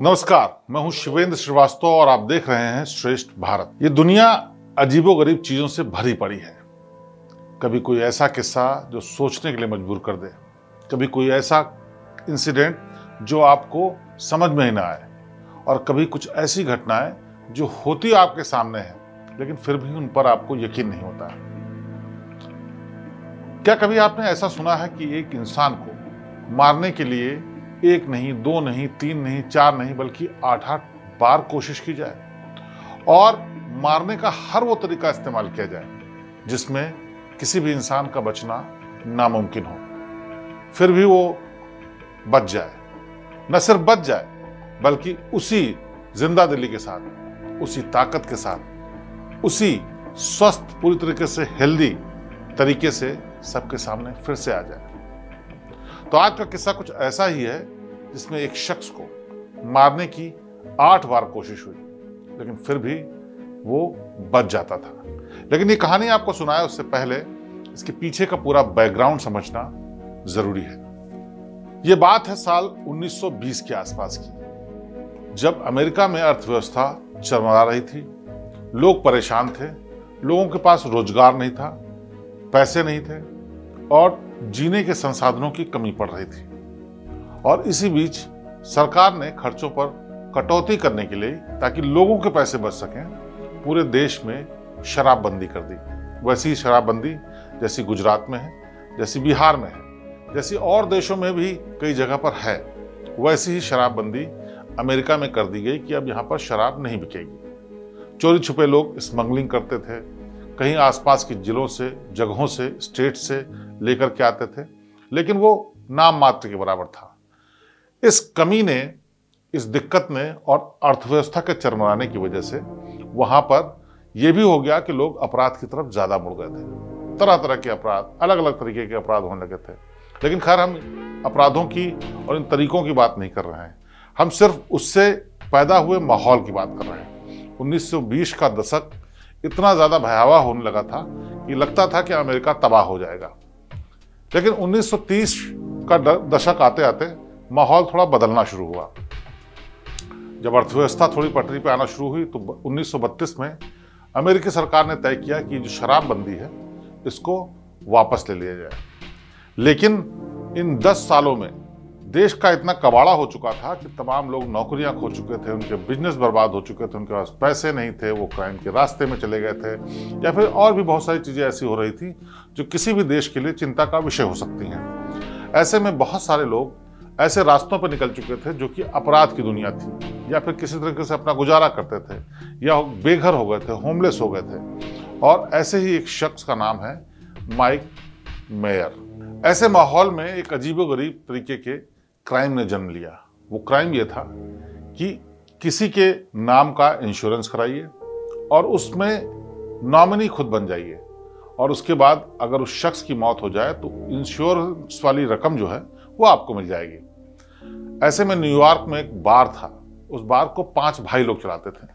नमस्कार, मैं हूं शिवेंद्र श्रीवास्तव और आप देख रहे हैं श्रेष्ठ भारत। ये दुनिया अजीबोगरीब चीजों से भरी पड़ी है। कभी कोई ऐसा किस्सा जो सोचने के लिए मजबूर कर दे, कभी कोई ऐसा इंसिडेंट जो आपको समझ में ही ना आए, और कभी कुछ ऐसी घटनाएं जो होती आपके सामने हैं लेकिन फिर भी उन पर आपको यकीन नहीं होता। क्या कभी आपने ऐसा सुना है कि एक इंसान को मारने के लिए एक नहीं, दो नहीं, तीन नहीं, चार नहीं, बल्कि 8-8 बार कोशिश की जाए और मारने का हर वो तरीका इस्तेमाल किया जाए जिसमें किसी भी इंसान का बचना नामुमकिन हो, फिर भी वो बच जाए। न सिर्फ बच जाए बल्कि उसी जिंदा दिली के साथ, उसी ताकत के साथ, उसी स्वस्थ, पूरी तरीके से हेल्दी तरीके से सबके सामने फिर से आ जाए। तो आज का किस्सा कुछ ऐसा ही है जिसमें एक शख्स को मारने की 8 बार कोशिश हुई लेकिन फिर भी वो बच जाता था। लेकिन ये कहानी आपको सुनाए उससे पहले इसके पीछे का पूरा बैकग्राउंड समझना जरूरी है। ये बात है साल 1920 के आसपास की, जब अमेरिका में अर्थव्यवस्था चरमरा रही थी। लोग परेशान थे, लोगों के पास रोजगार नहीं था, पैसे नहीं थे और जीने के संसाधनों की कमी पड़ रही थी। और इसी बीच सरकार ने खर्चों पर कटौती करने के लिए, ताकि लोगों के पैसे बच सकें, पूरे देश में शराबबंदी कर दी। वैसी ही शराबबंदी जैसी गुजरात में है, जैसी बिहार में है, जैसी और देशों में भी कई जगह पर है, वैसी ही शराबबंदी अमेरिका में कर दी गई कि अब यहाँ पर शराब नहीं बिकेगी। चोरी छुपे लोग स्मगलिंग करते थे, कहीं आसपास की जिलों से, जगहों से, स्टेट से लेकर के आते थे, लेकिन वो नाम मात्र के बराबर था। इस कमी ने, इस दिक्कत ने और अर्थव्यवस्था के चरमराने की वजह से वहां पर यह भी हो गया कि लोग अपराध की तरफ ज्यादा मुड़ गए थे। तरह तरह के अपराध, अलग अलग तरीके के अपराध होने लगे थे। लेकिन खैर, हम अपराधों की और इन तरीकों की बात नहीं कर रहे हैं, हम सिर्फ उससे पैदा हुए माहौल की बात कर रहे हैं। 1920 का दशक इतना ज्यादा भयावह होने लगा था कि लगता था कि अमेरिका तबाह हो जाएगा। लेकिन 1930 का दशक आते आते माहौल थोड़ा बदलना शुरू हुआ। जब अर्थव्यवस्था थोड़ी पटरी पे आना शुरू हुई तो 1932 में अमेरिकी सरकार ने तय किया कि जो शराबबंदी है इसको वापस ले लिया जाए। लेकिन इन 10 सालों में देश का इतना कबाड़ा हो चुका था कि तमाम लोग नौकरियां खो चुके थे, उनके बिजनेस बर्बाद हो चुके थे, उनके पास पैसे नहीं थे, वो क्राइम के रास्ते में चले गए थे, या फिर और भी बहुत सारी चीजें ऐसी हो रही थी जो किसी भी देश के लिए चिंता का विषय हो सकती हैं। ऐसे में बहुत सारे लोग ऐसे रास्तों पर निकल चुके थे जो कि अपराध की दुनिया थी, या फिर किसी तरीके से अपना गुजारा करते थे, या बेघर हो गए थे, होमलेस हो गए थे। और ऐसे ही एक शख्स का नाम है माइक मेयर। ऐसे माहौल में एक अजीबोगरीब तरीके के क्राइम ने जन्म लिया। वो क्राइम ये था कि किसी के नाम का इंश्योरेंस कराइए और उसमें नॉमिनी खुद बन जाइए, और उसके बाद अगर उस शख्स की मौत हो जाए तो इंश्योरेंस वाली रकम जो है वो आपको मिल जाएगी। ऐसे में न्यूयॉर्क में एक बार था। उस बार को 5 भाई लोग चलाते थे।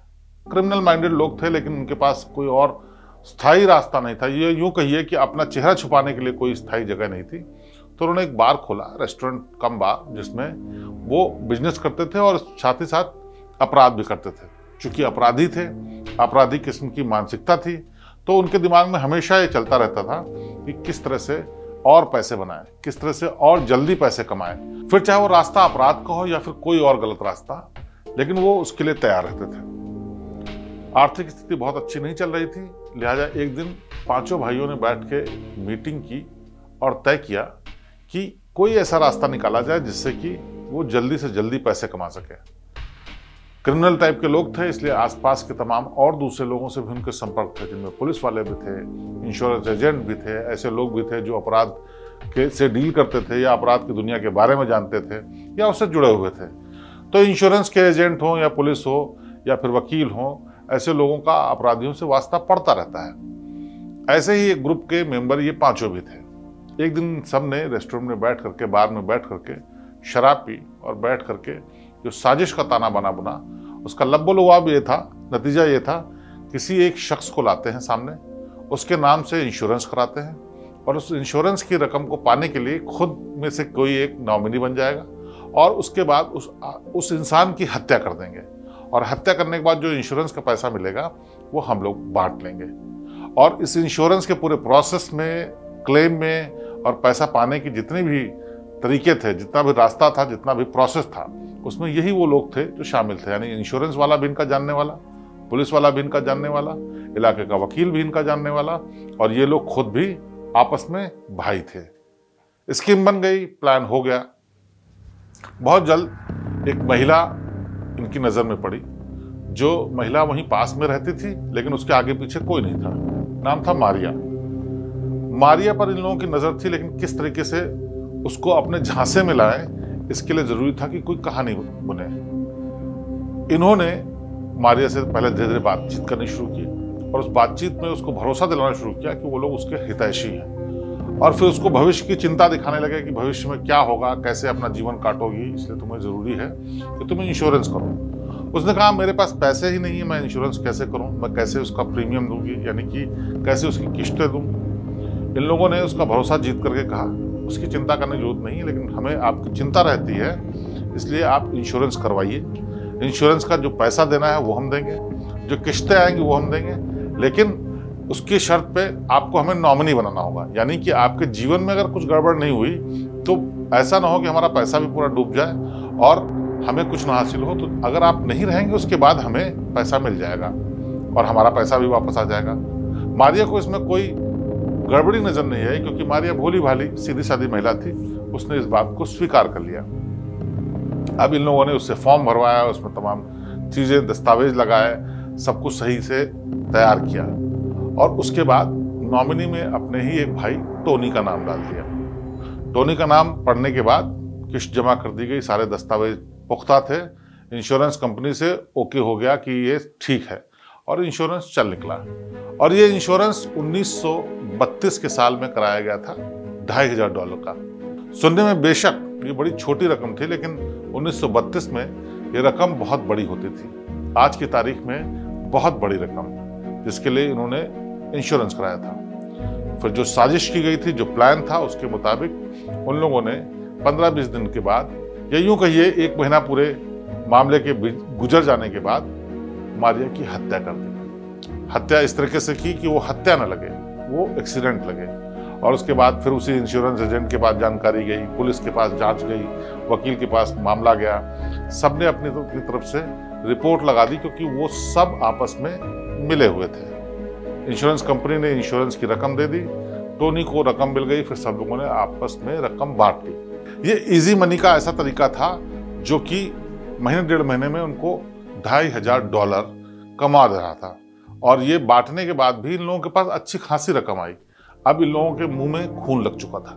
क्रिमिनल माइंडेड लोग थे, लेकिन उनके पास कोई और स्थायी रास्ता नहीं था। ये यूं कहिए कि अपना चेहरा छुपाने के लिए कोई स्थायी जगह नहीं थी। तो उन्होंने एक बार खोला, रेस्टोरेंट कम बार, जिसमें वो बिजनेस करते थे और साथ ही साथ अपराध भी करते थे। चूंकि अपराधी थे, अपराधी किस्म की मानसिकता थी, तो उनके दिमाग में हमेशा ये चलता रहता था कि किस तरह से और पैसे बनाए, किस तरह से और जल्दी पैसे कमाए, फिर चाहे वो रास्ता अपराध का हो या फिर कोई और गलत रास्ता, लेकिन वो उसके लिए तैयार रहते थे। आर्थिक स्थिति बहुत अच्छी नहीं चल रही थी, लिहाजा एक दिन 5 भाइयों ने बैठ के मीटिंग की और तय किया कि कोई ऐसा रास्ता निकाला जाए जिससे कि वो जल्दी से जल्दी पैसे कमा सके। क्रिमिनल टाइप के लोग थे, इसलिए आसपास के तमाम और दूसरे लोगों से भी उनके संपर्क थे, जिनमें पुलिस वाले भी थे, इंश्योरेंस एजेंट भी थे, ऐसे लोग भी थे जो अपराध के से डील करते थे या अपराध की दुनिया के बारे में जानते थे या उससे जुड़े हुए थे। तो इंश्योरेंस के एजेंट हो या पुलिस हो या फिर वकील हो, ऐसे लोगों का अपराधियों से वास्ता पड़ता रहता है। ऐसे ही एक ग्रुप के मेंबर ये 5 भी थे। एक दिन सबने रेस्टोरेंट में बैठ करके, बार में बैठ करके शराब पी और बैठ करके जो साजिश का ताना बना उसका लब्बो-लुआब ये था, नतीजा ये था, किसी एक शख्स को लाते हैं सामने, उसके नाम से इंश्योरेंस कराते हैं और उस इंश्योरेंस की रकम को पाने के लिए खुद में से कोई एक नॉमिनी बन जाएगा और उसके बाद उस इंसान की हत्या कर देंगे, और हत्या करने के बाद जो इंश्योरेंस का पैसा मिलेगा वो हम लोग बांट लेंगे। और इस इंश्योरेंस के पूरे प्रोसेस में, क्लेम में और पैसा पाने की जितने भी तरीके थे, जितना भी रास्ता था, जितना भी प्रोसेस था, उसमें यही वो लोग थे जो शामिल थे। यानी इंश्योरेंस वाला भी इनका जानने वाला, पुलिस वाला भी इनका जानने वाला, इलाके का वकील भी इनका जानने वाला, और ये लोग खुद भी आपस में भाई थे। स्कीम बन गई, प्लान हो गया। बहुत जल्द एक महिला इनकी नजर में पड़ी, जो महिला वहीं पास में रहती थी, लेकिन उसके आगे पीछे कोई नहीं था। नाम था मारिया। मारिया पर इन लोगों की नजर थी, लेकिन किस तरीके से उसको अपने झांसे में लाए, इसके लिए जरूरी था कि कोई कहानी बुने। इन्होंने मारिया से पहले धीरे धीरे बातचीत करनी शुरू की, और उस बातचीत में उसको भरोसा दिलाना शुरू किया कि वो लोग उसके हितैषी हैं, और फिर उसको भविष्य की चिंता दिखाने लगे कि भविष्य में क्या होगा, कैसे अपना जीवन काटोगी, इसलिए तुम्हें जरूरी है कि तुम इंश्योरेंस करो। उसने कहा मेरे पास पैसे ही नहीं है, मैं इंश्योरेंस कैसे करूं, मैं कैसे उसका प्रीमियम दूंगी, यानी कि कैसे उसकी किस्तें दूं। इन लोगों ने उसका भरोसा जीत करके कहा उसकी चिंता करने की जरूरत नहीं है, लेकिन हमें आपकी चिंता रहती है, इसलिए आप इंश्योरेंस करवाइए। इंश्योरेंस का जो पैसा देना है वो हम देंगे, जो किस्तें आएंगी वो हम देंगे, लेकिन उसकी शर्त पे आपको हमें नॉमिनी बनाना होगा। यानी कि आपके जीवन में अगर कुछ गड़बड़ नहीं हुई तो ऐसा ना हो कि हमारा पैसा भी पूरा डूब जाए और हमें कुछ ना हासिल हो। तो अगर आप नहीं रहेंगे उसके बाद हमें पैसा मिल जाएगा और हमारा पैसा भी वापस आ जाएगा। मारिया को इसमें कोई गड़बड़ी नजर नहीं आई, क्योंकि मारिया भोली भाली सीधी सादी महिला थी। उसने इस बात को स्वीकार कर लिया। अब इन लोगों ने उससे फॉर्म भरवाया, उसमें तमाम चीजें, दस्तावेज लगाए, सब कुछ सही से तैयार किया, और उसके बाद नॉमिनी में अपने ही एक भाई टोनी का नाम डाल दिया। टोनी का नाम पढ़ने के बाद किस्त जमा कर दी गई, सारे दस्तावेज पुख्ता थे, इंश्योरेंस कंपनी से ओके हो गया कि ये ठीक है, और इंश्योरेंस चल निकला। और ये इंश्योरेंस 1932 के साल में कराया गया था, $2500 का। सुनने में बेशक ये बड़ी छोटी रकम थी, लेकिन 1932 में ये रकम बहुत बड़ी होती थी। आज की तारीख में बहुत बड़ी रकम, जिसके लिए इन्होंने इंश्योरेंस कराया था। फिर जो साजिश की गई थी, जो प्लान था, उसके मुताबिक उन लोगों ने 15-20 दिन के बाद, या यूं कहिए 1 महीना पूरे मामले के गुजर जाने के बाद, मारिया की हत्या कर दी। हत्या इस तरीके से की कि वो हत्या न लगे, वो एक्सीडेंट लगे। और उसके बाद फिर उसी इंश्योरेंस एजेंट के पास जानकारी गई, पुलिस के पास जांच गई, वकील के पास मामला गया। सबने अपनी तरफ से रिपोर्ट लगा दी, क्योंकि वो सब आपस में मिले हुए थे। इंश्योरेंस कंपनी ने इंश्योरेंस की रकम दे दी, टोनी को रकम मिल गई, फिर सब लोगों ने आपस में रकम बांट ली। ये इजी मनी का ऐसा तरीका था जो कि महीने 1.5 महीने में उनको $2500 कमा दे रहा था। और ये बांटने के बाद भी इन लोगों के पास अच्छी खासी रकम आई। अब इन लोगों के मुंह में खून लग चुका था।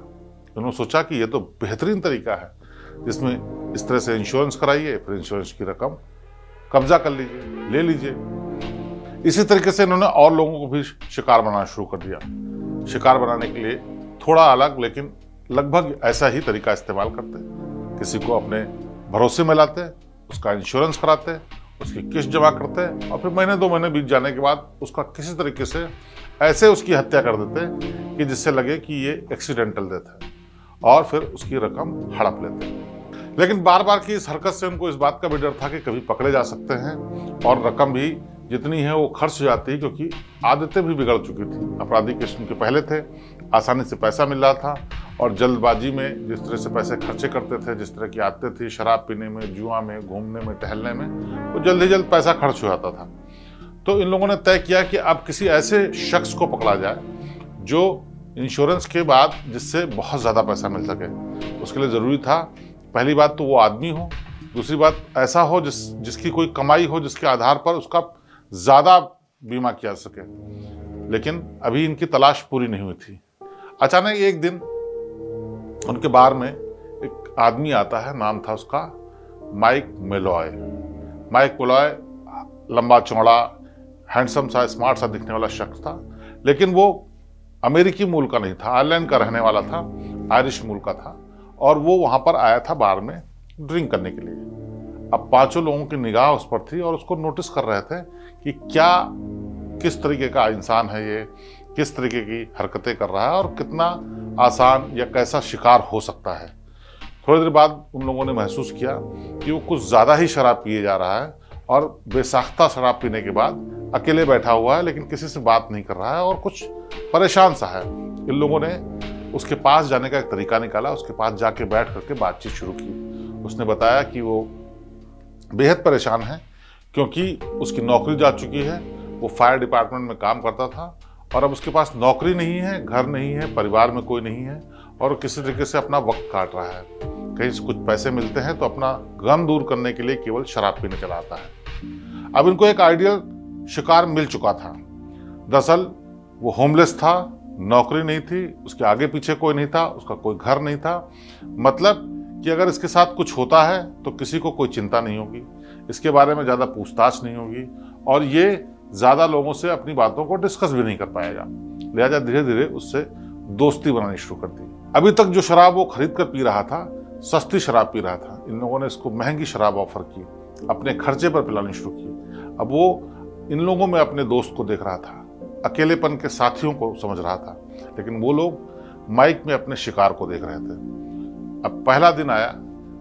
उन्होंने सोचा कि ये तो बेहतरीन तरीका है, जिसमें इस तरह से इंश्योरेंस कराइए, फिर इंश्योरेंस की रकम कब्जा कर लीजिए, ले लीजिए। इसी तरीके से इन्होंने और लोगों को भी शिकार बनाना शुरू कर दिया। शिकार बनाने के लिए थोड़ा अलग, लेकिन लगभग ऐसा ही तरीका इस्तेमाल करते। किसी को अपने भरोसे में लाते, उसका इंश्योरेंस कराते, उसकी किस्त जमा करते, और फिर महीने 2 महीने बीत जाने के बाद उसका किसी तरीके से ऐसे उसकी हत्या कर देते कि जिससे लगे कि ये एक्सीडेंटल डेथ है, और फिर उसकी रकम हड़प लेते। लेकिन बार बार की इस हरकत से उनको इस बात का भी डर था कि कभी पकड़े जा सकते हैं, और रकम भी जितनी है वो खर्च हो जाती है, क्योंकि आदतें भी बिगड़ चुकी थी। अपराधी किस्म के पहले थे, आसानी से पैसा मिल रहा था, और जल्दबाजी में जिस तरह से पैसे खर्चे करते थे, जिस तरह की आदतें थी, शराब पीने में, जुआ में, घूमने में, टहलने में, वो जल्द ही जल्द पैसा खर्च हो जाता था। तो इन लोगों ने तय किया कि अब किसी ऐसे शख्स को पकड़ा जाए जो इंश्योरेंस के बाद जिससे बहुत ज़्यादा पैसा मिल सके। उसके लिए ज़रूरी था, पहली बात तो वो आदमी हो, दूसरी बात ऐसा हो जिसकी कोई कमाई हो, जिसके आधार पर उसका ज़्यादा बीमा किया जा सके। लेकिन अभी इनकी तलाश पूरी नहीं हुई थी। अचानक एक दिन उनके बार में एक आदमी आता है, नाम था उसका माइक मेलॉय। माइक मेलॉय लंबा चौड़ा, हैंडसम सा, स्मार्ट सा दिखने वाला शख्स था, लेकिन वो अमेरिकी मूल का नहीं था, आयरलैंड का रहने वाला था, आयरिश मूल का था, और वो वहां पर आया था बार में ड्रिंक करने के लिए। अब 5 लोगों की निगाह उस पर थी और उसको नोटिस कर रहे थे कि क्या, किस तरीके का इंसान है ये, किस तरीके की हरकतें कर रहा है, और कितना आसान या कैसा शिकार हो सकता है। थोड़ी देर बाद उन लोगों ने महसूस किया कि वो कुछ ज़्यादा ही शराब पिए जा रहा है और बेसाख्ता शराब पीने के बाद अकेले बैठा हुआ है, लेकिन किसी से बात नहीं कर रहा है और कुछ परेशान सा है। इन लोगों ने उसके पास जाने का एक तरीका निकाला, उसके पास जाके बैठ करके बातचीत शुरू की। उसने बताया कि वो बेहद परेशान है क्योंकि उसकी नौकरी जा चुकी है, वो फायर डिपार्टमेंट में काम करता था और अब उसके पास नौकरी नहीं है, घर नहीं है, परिवार में कोई नहीं है और किसी तरीके से अपना वक्त काट रहा है। कहीं से कुछ पैसे मिलते हैं तो अपना गम दूर करने के लिए केवल शराब पीने चला आता है। अब इनको एक आइडियल शिकार मिल चुका था। दरअसल वो होमलेस था, नौकरी नहीं थी, उसके आगे पीछे कोई नहीं था, उसका कोई घर नहीं था। मतलब कि अगर इसके साथ कुछ होता है तो किसी को कोई चिंता नहीं होगी, इसके बारे में ज़्यादा पूछताछ नहीं होगी और ये ज़्यादा लोगों से अपनी बातों को डिस्कस भी नहीं कर पाएगा। लिहाजा धीरे धीरे उससे दोस्ती बनानी शुरू कर दी। अभी तक जो शराब वो खरीद कर पी रहा था, सस्ती शराब पी रहा था। इन लोगों ने इसको महंगी शराब ऑफर की, अपने खर्चे पर पिलानी शुरू की। अब वो इन लोगों में अपने दोस्त को देख रहा था, अकेलेपन के साथियों को समझ रहा था, लेकिन वो लोग माइक में अपने शिकार को देख रहे थे। अब पहला दिन आया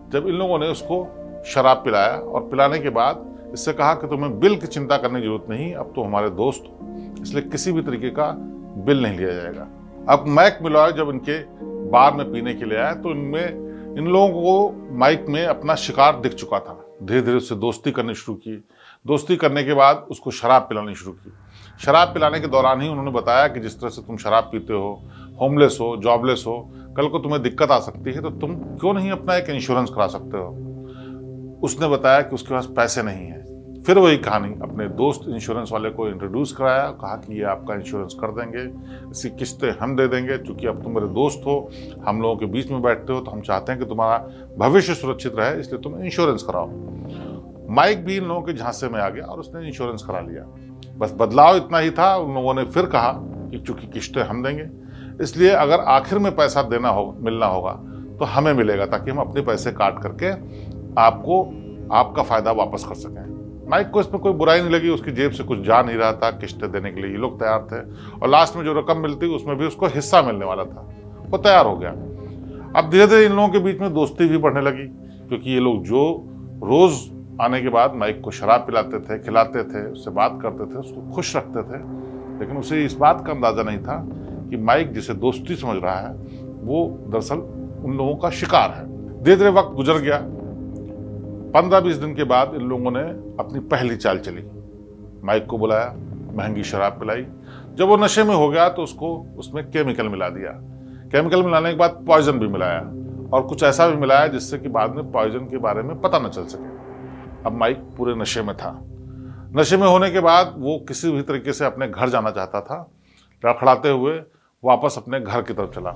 जब इन लोगों ने उसको शराब पिलाया और पिलाने के बाद इससे कहा कि तुम्हें बिल की चिंता करने की जरूरत नहीं, अब तो हमारे दोस्त हो, इसलिए किसी भी तरीके का बिल नहीं लिया जाएगा। अब मैक मिलॉय जब इनके बार में पीने के लिए आया तो इन लोगों को माइक में अपना शिकार दिख चुका था। धीरे धीरे उससे दोस्ती करनी शुरू की। दोस्ती करने के बाद उसको शराब पिलानी शुरू की। शराब पिलाने के दौरान ही उन्होंने बताया कि जिस तरह से तुम शराब पीते हो, होमलेस हो, जॉबलेस हो, कल को तुम्हें दिक्कत आ सकती है तो तुम क्यों नहीं अपना एक इंश्योरेंस करा सकते हो। उसने बताया कि उसके पास पैसे नहीं है। फिर वही कहानी, अपने दोस्त इंश्योरेंस वाले को इंट्रोड्यूस कराया, कहा कि ये आपका इंश्योरेंस कर देंगे, इसकी किस्तें हम दे देंगे, क्योंकि अब तुम मेरे दोस्त हो, हम लोगों के बीच में बैठते हो तो हम चाहते हैं कि तुम्हारा भविष्य सुरक्षित रहे, इसलिए तुम इंश्योरेंस कराओ। माइक भी इन लोगों के झांसे में आ गया और उसने इंश्योरेंस करा लिया। बस बदलाव इतना ही था, उन लोगों ने फिर कहा कि चूंकि किस्तें हम देंगे, इसलिए अगर आखिर में पैसा मिलना होगा तो हमें मिलेगा, ताकि हम अपने पैसे काट करके आपको आपका फायदा वापस कर सकें। माइक को इसमें कोई बुराई नहीं लगी, उसकी जेब से कुछ जा नहीं रहा था, किस्तें देने के लिए ये लोग तैयार थे और लास्ट में जो रकम मिलती उसमें भी उसको हिस्सा मिलने वाला था। वो तैयार हो गया। अब धीरे धीरे इन लोगों के बीच में दोस्ती भी बढ़ने लगी, क्योंकि ये लोग जो रोज आने के बाद माइक को शराब पिलाते थे, खिलाते थे, उससे बात करते थे, उसको खुश रखते थे, लेकिन उसे इस बात का अंदाजा नहीं था कि माइक जिसे दोस्ती समझ रहा है वो दरअसल उन लोगों का शिकार है। धीरे धीरे वक्त गुजर गया। 15-20 दिन के बाद इन लोगों ने अपनी पहली चाल चली। माइक को बुलाया, महंगी शराब पिलाई। जब वो नशे में हो गया तो उसको उसमें केमिकल मिला दिया। केमिकल मिलाने के बाद पॉइजन भी मिलाया और कुछ ऐसा भी मिलाया जिससे कि बाद में पॉइजन के बारे में पता न चल सके। अब माइक पूरे नशे में था। नशे में होने के बाद वो किसी भी तरीके से अपने घर जाना चाहता था। लड़खड़ाते हुए वापस अपने घर की तरफ चला।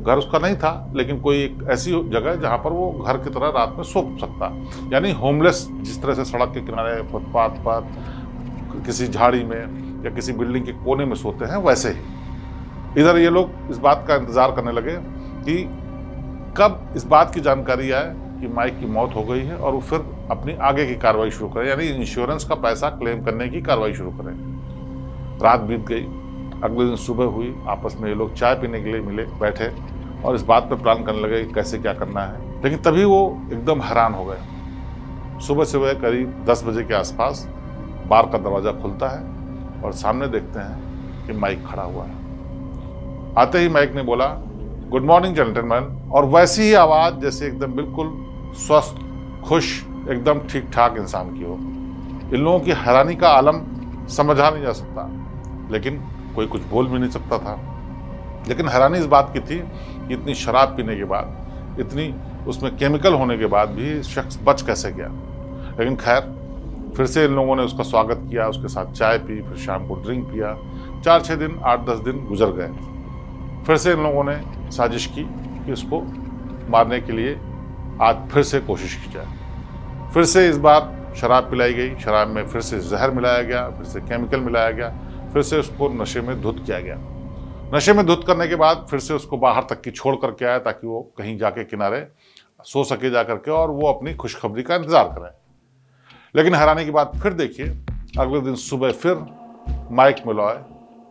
घर उसका नहीं था, लेकिन कोई एक ऐसी जगह जहां पर वो घर की तरह रात में सो सकता, यानी होमलेस जिस तरह से सड़क के किनारे, फुटपाथ पर, किसी झाड़ी में या किसी बिल्डिंग के कोने में सोते हैं, वैसे ही इधर ये लोग इस बात का इंतजार करने लगे कि कब इस बात की जानकारी आए कि माइक की मौत हो गई है और वो फिर अपनी आगे की कार्रवाई शुरू करें, यानी इंश्योरेंस का पैसा क्लेम करने की कार्रवाई शुरू करें। रात बीत गई। अगले दिन सुबह हुई। आपस में ये लोग चाय पीने के लिए मिले, बैठे और इस बात पर प्लान करने लगे कि कैसे क्या करना है। लेकिन तभी वो एकदम हैरान हो गए। सुबह सुबह करीब 10 बजे के आसपास बार का दरवाज़ा खुलता है और सामने देखते हैं कि माइक खड़ा हुआ है। आते ही माइक ने बोला, गुड मॉर्निंग जेंटलमैन, और वैसी ही आवाज़ जैसे एकदम बिल्कुल स्वस्थ, खुश, एकदम ठीक ठाक इंसान की हो। इन लोगों की हैरानी का आलम समझा नहीं जा सकता, लेकिन कोई कुछ बोल भी नहीं सकता था। लेकिन हैरानी इस बात की थी कि इतनी शराब पीने के बाद, इतनी उसमें केमिकल होने के बाद भी शख्स बच कैसे गया। लेकिन खैर, फिर से इन लोगों ने उसका स्वागत किया, उसके साथ चाय पी, फिर शाम को ड्रिंक पिया। 4-6 दिन, 8-10 दिन गुजर गए। फिर से इन लोगों ने साजिश की कि उसको मारने के लिए आज फिर से कोशिश की जाए। फिर से इस बार शराब पिलाई गई। शराब में फिर से जहर मिलाया गया, फिर से केमिकल मिलाया गया, फिर से उसको नशे में धुत किया गया। नशे में धुत करने के बाद फिर से उसको बाहर तक की छोड़ करके आया, ताकि वो कहीं जाके किनारे सो सके जा करके और वो अपनी खुशखबरी का इंतजार करें। लेकिन हैरानी की बात फिर देखिए, अगले दिन सुबह फिर माइक मिलॉय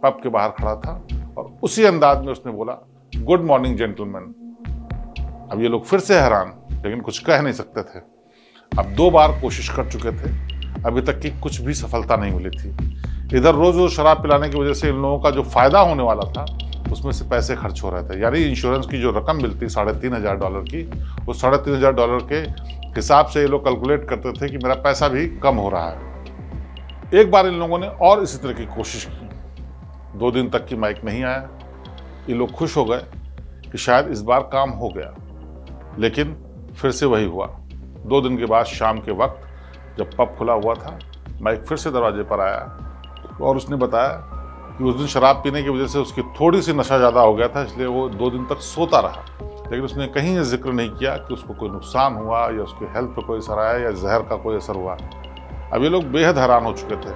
पब के बाहर खड़ा था और उसी अंदाज में उसने बोला, गुड मॉर्निंग जेंटलमैन। अब ये लोग फिर से हैरान, लेकिन कुछ कह नहीं सकते थे। अब 2 बार कोशिश कर चुके थे, अभी तक की कुछ भी सफलता नहीं मिली थी। इधर रोज रोज शराब पिलाने की वजह से इन लोगों का जो फायदा होने वाला था उसमें से पैसे खर्च हो रहे थे। यानी इंश्योरेंस की जो रकम मिलती $3,500 की, उस $3,500 के हिसाब से ये लोग कैलकुलेट करते थे कि मेरा पैसा भी कम हो रहा है। एक बार इन लोगों ने और इसी तरह की कोशिश की, 2 दिन तक की माइक नहीं आया। ये लोग खुश हो गए कि शायद इस बार काम हो गया, लेकिन फिर से वही हुआ। 2 दिन के बाद शाम के वक्त जब पब खुला हुआ था, माइक फिर से दरवाजे पर आया और उसने बताया कि उस दिन शराब पीने की वजह से उसकी थोड़ी सी नशा ज़्यादा हो गया था, इसलिए वो 2 दिन तक सोता रहा। लेकिन उसने कहीं ये जिक्र नहीं किया कि उसको कोई नुकसान हुआ या उसकी हेल्थ पर कोई असर आया या जहर का कोई असर हुआ। अब ये लोग बेहद हैरान हो चुके थे,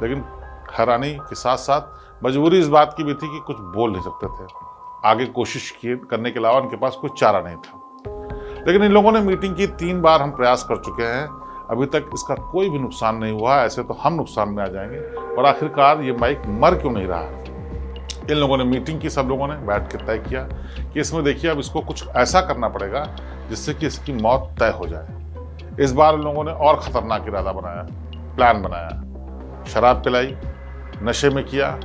लेकिन हैरानी के साथ साथ मजबूरी इस बात की भी थी कि कुछ बोल नहीं सकते थे। आगे कोशिश करने के अलावा उनके पास कोई चारा नहीं था। लेकिन इन लोगों ने मीटिंग की, 3 बार हम प्रयास कर चुके हैं, अभी तक इसका कोई भी नुकसान नहीं हुआ। ऐसे तो हम नुकसान में आ जाएंगे, और आखिरकार ये माइक मर क्यों नहीं रहा है। इन लोगों ने मीटिंग की, सब लोगों ने बैठ के तय किया कि इसमें देखिए अब इसको कुछ ऐसा करना पड़ेगा जिससे कि इसकी मौत तय हो जाए। इस बार इन लोगों ने और खतरनाक इरादा बनाया, प्लान बनाया। शराब पिलाई, नशे में किया,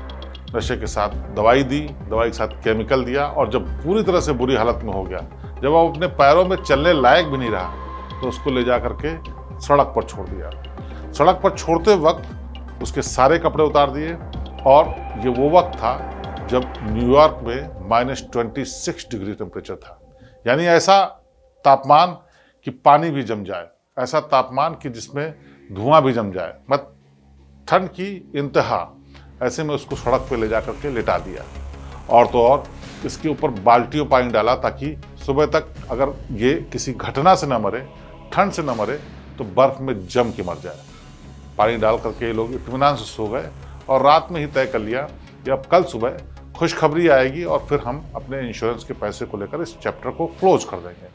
नशे के साथ दवाई दी, दवाई के साथ केमिकल दिया, और जब पूरी तरह से बुरी हालत में हो गया, जब वो अपने पैरों में चलने लायक भी नहीं रहा, तो उसको ले जा करके सड़क पर छोड़ दिया। सड़क पर छोड़ते वक्त उसके सारे कपड़े उतार दिए, और ये वो वक्त था जब न्यूयॉर्क में -26 डिग्री टेम्परेचर था। यानी ऐसा तापमान कि पानी भी जम जाए, ऐसा तापमान कि जिसमें धुआं भी जम जाए, मत ठंड की इंतहा। ऐसे में उसको सड़क पे ले जा करके लिटा दिया, और तो और इसके ऊपर बाल्टियों पानी डाला ताकि सुबह तक अगर ये किसी घटना से न मरे, ठंड से न मरे, तो बर्फ में जम के मर जाए। पानी डाल करके ये लोग इत्मीनान से सो गए, और रात में ही तय कर लिया कि अब कल सुबह खुशखबरी आएगी और फिर हम अपने इंश्योरेंस के पैसे को लेकर इस चैप्टर को क्लोज कर देंगे।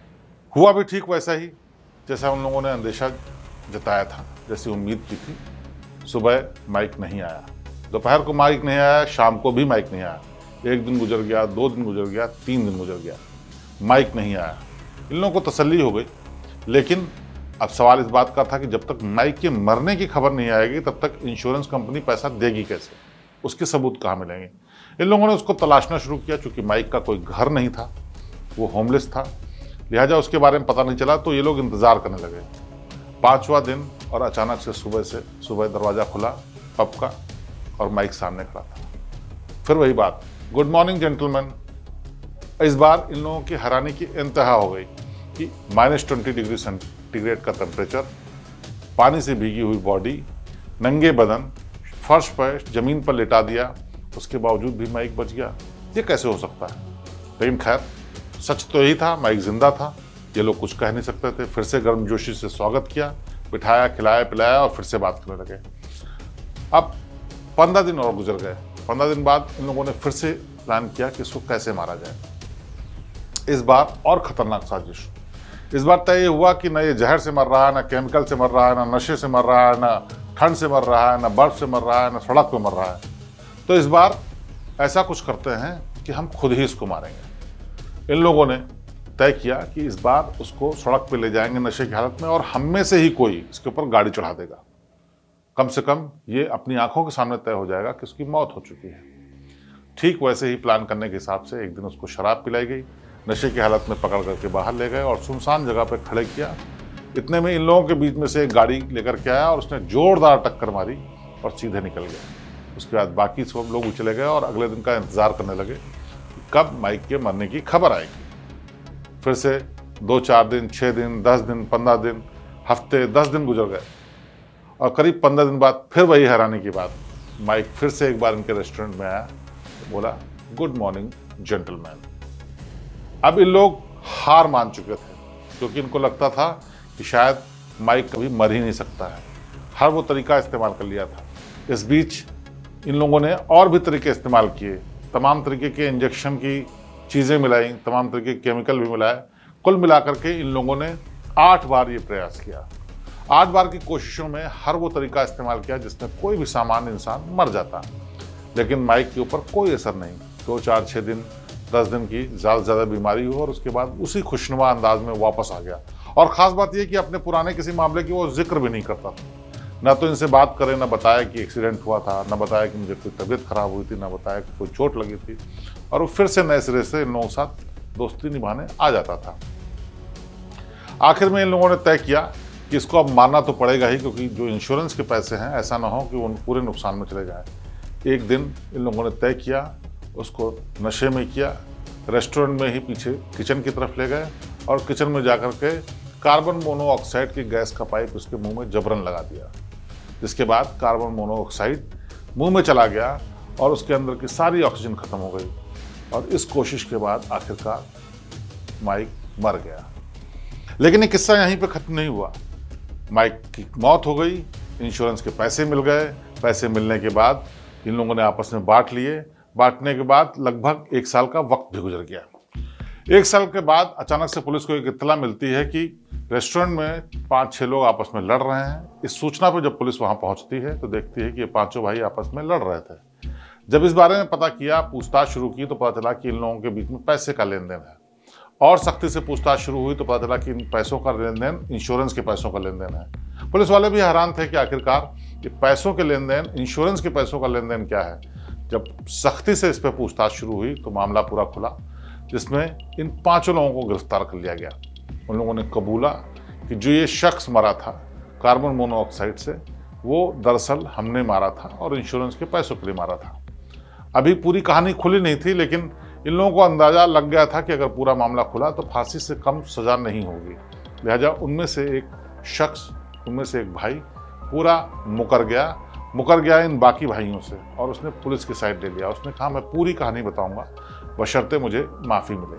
हुआ भी ठीक वैसा ही जैसा उन लोगों ने अंदेशा जताया था, जैसी उम्मीद की थी। सुबह माइक नहीं आया, दोपहर को माइक नहीं आया, शाम को भी माइक नहीं आया। 1 दिन गुजर गया, 2 दिन गुजर गया, 3 दिन गुजर गया, माइक नहीं आया। इन लोगों को तसल्ली हो गई, लेकिन अब सवाल इस बात का था कि जब तक माइक के मरने की खबर नहीं आएगी, तब तक इंश्योरेंस कंपनी पैसा देगी कैसे, उसके सबूत कहाँ मिलेंगे। इन लोगों ने उसको तलाशना शुरू किया। चूंकि माइक का कोई घर नहीं था, वो होमलेस था, लिहाजा उसके बारे में पता नहीं चला, तो ये लोग इंतज़ार करने लगे। 5वां दिन, और अचानक से सुबह दरवाज़ा खुला पब का, और माइक सामने खड़ा था। फिर वही बात, गुड मॉर्निंग जेंटलमैन। इस बार इन लोगों की हैरानी की इंतहा हो गई कि -20 डिग्री सेंटीग्रेड का टेम्परेचर, पानी से भीगी हुई बॉडी, नंगे बदन, फर्श पर जमीन पर लिटा दिया, उसके बावजूद भी माइक बच गया। ये कैसे हो सकता है? लेकिन खैर, सच तो यही था, माइक जिंदा था। ये लोग कुछ कह नहीं सकते थे। फिर से गर्मजोशी से स्वागत किया, बिठाया, खिलाया, पिलाया, और फिर से बात करने लगे। अब 15 दिन और गुजर गए। 15 दिन बाद इन लोगों ने फिर से प्लान किया कि इसको कैसे मारा जाए। इस बार और खतरनाक साजिश। इस बार तय हुआ कि न ये जहर से मर रहा है, न केमिकल से मर रहा है, न नशे से मर रहा है, न ठंड से मर रहा है, न बर्फ से मर रहा है, न सड़क पर मर रहा है। तो इस बार ऐसा कुछ करते हैं कि हम खुद ही इसको मारेंगे। इन लोगों ने तय किया कि इस बार उसको सड़क पे ले जाएंगे नशे की हालत में, और हम में से ही कोई इसके ऊपर गाड़ी चढ़ा देगा। कम से कम ये अपनी आंखों के सामने तय हो जाएगा कि उसकी मौत हो चुकी है। ठीक वैसे ही प्लान करने के हिसाब से एक दिन उसको शराब पिलाई गई, नशे की हालत में पकड़ करके बाहर ले गए और सुनसान जगह पर खड़े किया। इतने में इन लोगों के बीच में से एक गाड़ी लेकर के आया, और उसने जोरदार टक्कर मारी और सीधे निकल गया। उसके बाद बाकी सब लोग चले गए और अगले दिन का इंतजार करने लगे कि कब माइक के मरने की खबर आएगी। फिर से 2-4 दिन, 6 दिन, 10 दिन, 15 दिन, हफ्ते, 10 दिन गुजर गए, और करीब 15 दिन बाद फिर वही हैरानी की बात, माइक फिर से एक बार इनके रेस्टोरेंट में आया, बोला गुड मॉर्निंग जेंटलमैन। अब इन लोग हार मान चुके थे, क्योंकि इनको लगता था कि शायद माइक कभी मर ही नहीं सकता है। हर वो तरीका इस्तेमाल कर लिया था। इस बीच इन लोगों ने और भी तरीके इस्तेमाल किए, तमाम तरीके के इंजेक्शन की चीज़ें मिलाई, तमाम तरीके के केमिकल भी मिलाए। कुल मिलाकर के इन लोगों ने 8 बार ये प्रयास किया। 8 बार की कोशिशों में हर वो तरीका इस्तेमाल किया जिसमें कोई भी सामान्य इंसान मर जाता, लेकिन माइक के ऊपर कोई असर नहीं। 2, 4, 6 दिन 10 दिन की ज़्यादा से ज़्यादा बीमारी हुई और उसके बाद उसी खुशनुमा अंदाज में वापस आ गया। और ख़ास बात यह कि अपने पुराने किसी मामले की वो जिक्र भी नहीं करता था। ना तो इनसे बात करे, ना बताया कि एक्सीडेंट हुआ था, ना बताया कि मुझे कोई तबीयत खराब हुई थी, ना बताया कि कोई चोट लगी थी। और वो फिर से नए सिरे से इन लोगों के साथ दोस्ती निभाने आ जाता था। आखिर में इन लोगों ने तय किया कि इसको अब मारना तो पड़ेगा ही, क्योंकि जो इंश्योरेंस के पैसे हैं ऐसा ना हो कि वो पूरे नुकसान में चले जाए। एक दिन इन लोगों ने तय किया, उसको नशे में किया, रेस्टोरेंट में ही पीछे किचन की तरफ ले गए और किचन में जाकर के कार्बन मोनोऑक्साइड की गैस का पाइप उसके मुंह में जबरन लगा दिया, जिसके बाद कार्बन मोनोऑक्साइड मुंह में चला गया और उसके अंदर की सारी ऑक्सीजन खत्म हो गई। और इस कोशिश के बाद आखिरकार माइक मर गया। लेकिन ये किस्सा यहीं पे खत्म नहीं हुआ। माइक की मौत हो गई, इंश्योरेंस के पैसे मिल गए। पैसे मिलने के बाद इन लोगों ने आपस में बांट लिए। बांटने के बाद लगभग 1 साल का वक्त भी गुजर गया। 1 साल के बाद अचानक से पुलिस को एक इत्तला मिलती है कि रेस्टोरेंट में 5-6 लोग आपस में लड़ रहे हैं। इस सूचना पर जब पुलिस वहां पहुंचती है तो देखती है कि ये 5 भाई आपस में लड़ रहे थे। जब इस बारे में पता किया, पूछताछ शुरू की, तो पता चला कि इन लोगों के बीच में पैसे का लेन देन है। और सख्ती से पूछताछ शुरू हुई तो पता चला कि इन पैसों का लेन देन इंश्योरेंस के पैसों का लेन देन है। पुलिस वाले भी हैरान थे कि आखिरकार ये पैसों के लेन देन, इंश्योरेंस के पैसों का लेन देन क्या है। जब सख्ती से इस पर पूछताछ शुरू हुई तो मामला पूरा खुला, जिसमें इन 5 लोगों को गिरफ्तार कर लिया गया। उन लोगों ने कबूला कि जो ये शख्स मरा था कार्बन मोनोऑक्साइड से, वो दरअसल हमने मारा था और इंश्योरेंस के पैसों के लिए मारा था। अभी पूरी कहानी खुली नहीं थी, लेकिन इन लोगों को अंदाजा लग गया था कि अगर पूरा मामला खुला तो फांसी से कम सजा नहीं होगी। लिहाजा उनमें से एक शख्स, उनमें से एक भाई पूरा मुकर गया इन बाकी भाइयों से, और उसने पुलिस की साइड ले लिया। उसने कहा मैं पूरी कहानी बताऊंगा बशर्ते मुझे माफ़ी मिले।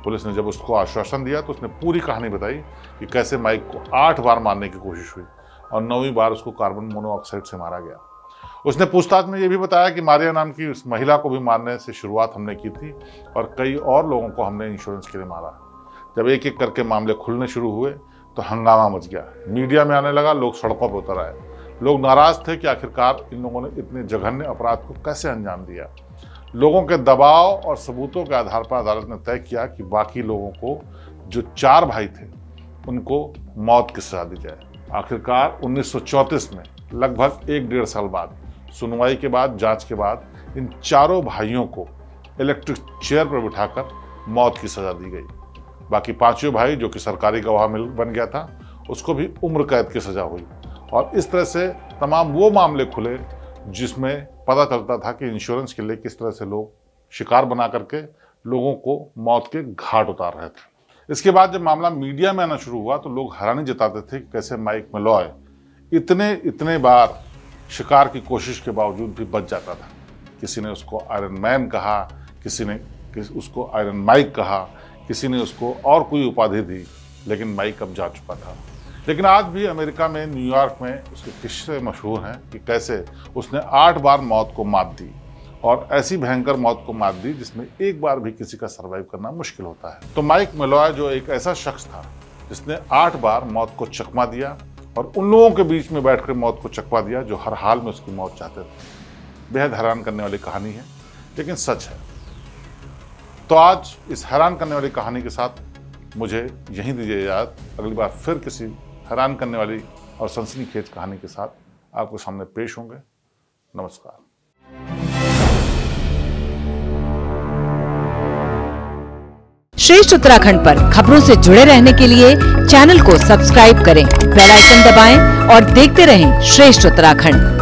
पुलिस ने जब उसको आश्वासन दिया तो उसने पूरी कहानी बताई कि कैसे माइक को 8 बार मारने की कोशिश हुई और 9वीं बार उसको कार्बन मोनोऑक्साइड से मारा गया। उसने पूछताछ में ये भी बताया कि मारिया नाम की उस महिला को भी मारने से शुरुआत हमने की थी और कई और लोगों को हमने इंश्योरेंस के लिए मारा। जब एक एक करके मामले खुलने शुरू हुए तो हंगामा मच गया, मीडिया में आने लगा, लोग सड़कों पर उतर आए। लोग नाराज थे कि आखिरकार इन लोगों ने इतने जघन्य अपराध को कैसे अंजाम दिया। लोगों के दबाव और सबूतों के आधार पर अदालत ने तय किया कि बाकी लोगों को, जो 4 भाई थे, उनको मौत की सजा दी जाए। आखिरकार 1934 में लगभग 1-1.5 साल बाद सुनवाई के बाद, जांच के बाद, इन 4 भाइयों को इलेक्ट्रिक चेयर पर बिठाकर मौत की सजा दी गई। बाकी 5 भाई, जो कि सरकारी गवाह बन गया था, उसको भी उम्र कैद की सजा हुई। और इस तरह से तमाम वो मामले खुले जिसमें पता चलता था कि इंश्योरेंस के लिए किस तरह से लोग शिकार बना करके लोगों को मौत के घाट उतार रहे थे। इसके बाद जब मामला मीडिया में आना शुरू हुआ तो लोग हैरानी जताते थे कि कैसे माइक मेलॉय इतने बार शिकार की कोशिश के बावजूद भी बच जाता था। किसी ने उसको आयरन मैन कहा, किसी ने उसको आयरन माइक कहा, किसी ने उसको और कोई उपाधि दी, लेकिन माइक अब जा चुका था। लेकिन आज भी अमेरिका में, न्यूयॉर्क में उसके किस्से मशहूर हैं कि कैसे उसने 8 बार मौत को मात दी, और ऐसी भयंकर मौत को मात दी जिसमें एक बार भी किसी का सर्वाइव करना मुश्किल होता है। तो माइक मेलॉय जो एक ऐसा शख्स था जिसने 8 बार मौत को चकमा दिया और उन लोगों के बीच में बैठकर मौत को चकवा दिया जो हर हाल में उसकी मौत चाहते थे। बेहद हैरान करने वाली कहानी है, लेकिन सच है। तो आज इस हैरान करने वाली कहानी के साथ मुझे यहीं दीजिए इजाज़त। अगली बार फिर किसी हैरान करने वाली और सनसनीखेज कहानी के साथ आपको सामने पेश होंगे। नमस्कार। श्रेष्ठ उत्तराखंड पर खबरों से जुड़े रहने के लिए चैनल को सब्सक्राइब करें, बेल आइकन दबाएं और देखते रहें श्रेष्ठ उत्तराखंड।